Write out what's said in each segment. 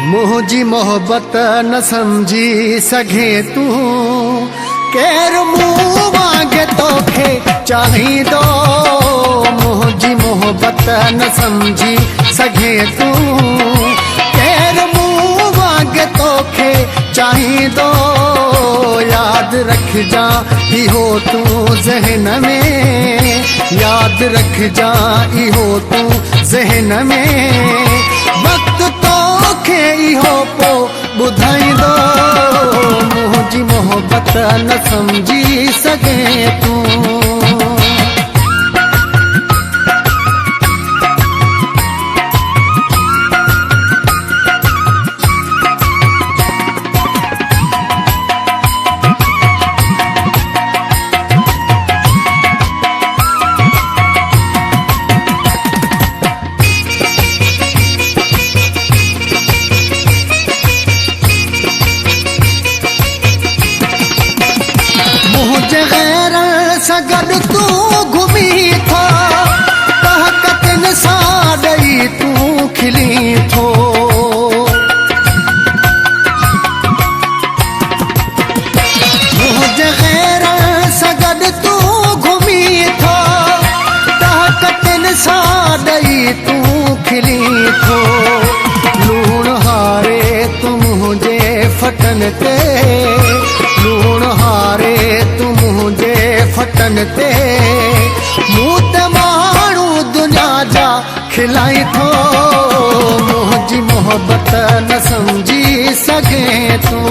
मुझी मोहब्बत न समझी सघे तू केर मुंह मांगे तोखे चाहिंदो। मुझी मोहब्बत न समझी सघे तू केर मुंह मांगे तोखे चाहिंदो। याद रख जा इहो तू ज़हन में, याद रख जा इहो तू ज़हन में। वक्त तोखे इहो पो ॿुधाईंदो। मुझी मोहब्बत न समझी सघे तू। सगड तू घुमी थो कहकतन साडई तू खिली थो। मुझे गैर सगड तू घुमी थो कहकतन साडई तू खिली थो। लूण हारे तू मुझे फटन ते, लूण हारे तू मुझे फटन ते। मूं त माण्हू दुनिया जा खिलाई थो। मुझी मोहब्बत न समझी सघे तू।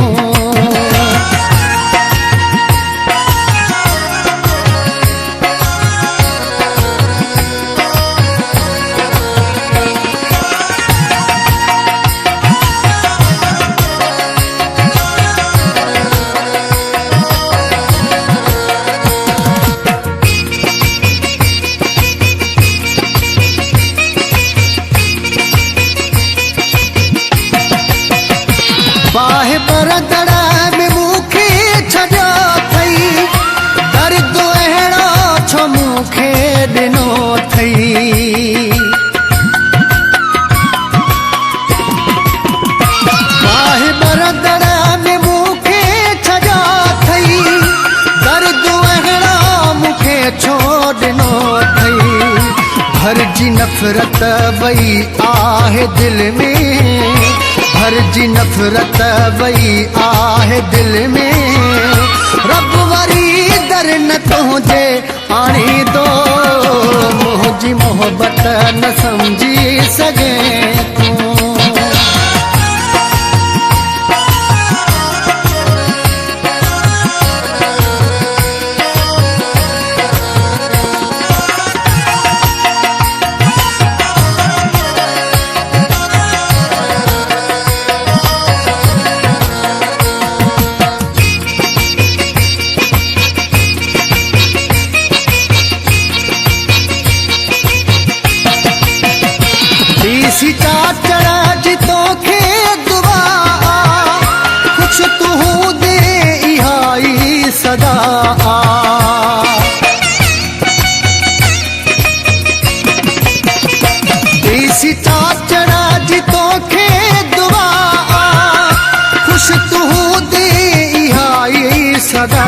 बाहे पर दड़ में मूंखे छॾियो थई, दर्द अहिड़ो छो मूंखे ॾिनो थई। बाहे पर दड़ में मूंखे छॾियो थई, दर्द अहिड़ो मूंखे छो ॾिनो थई। भरजी नफ़रत वई आहे दिल में, भरजी नफ़रत वई आहे दिल में। रब वरी दर न तुझे आणींदो। मुझी मोहब्बत न समझी सघे तू। चाचड़ा जी तोखे दुआ कुछ तू दे इहाई सदा। देसी चाचड़ा जी तोखे दुआ कुछ तू दे इहाई सदा।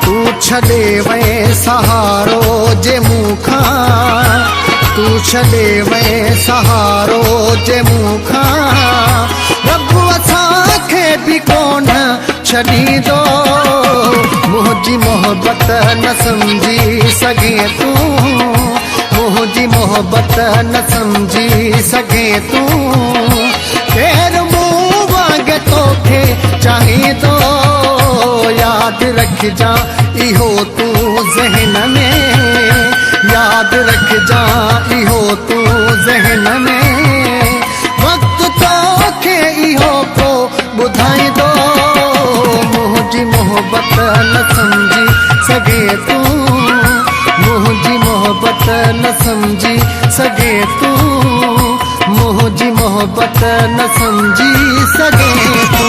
तू छॾे वए सहारो जे मूंखा, तू छॾे वए सहारो जे मूंखा। रब असांखे बि कोन छॾींदो। मुझी मोहब्बत न समझी सघे तू, मुझी मोहब्बत न समझी सघे तू। केर मुंह वांगे तोखे चाहिंदो। याद रख जा इहो तू ज़हन में, याद रख जा इहो तू ज़हन में। वक्त तोखे इहो को ॿुधाईंदो। मुझी मोहब्बत न समझी सघे तू, मुझी मोहब्बत न समझी सघे तू। मुझी मोहब्बत न समझी सघे तू।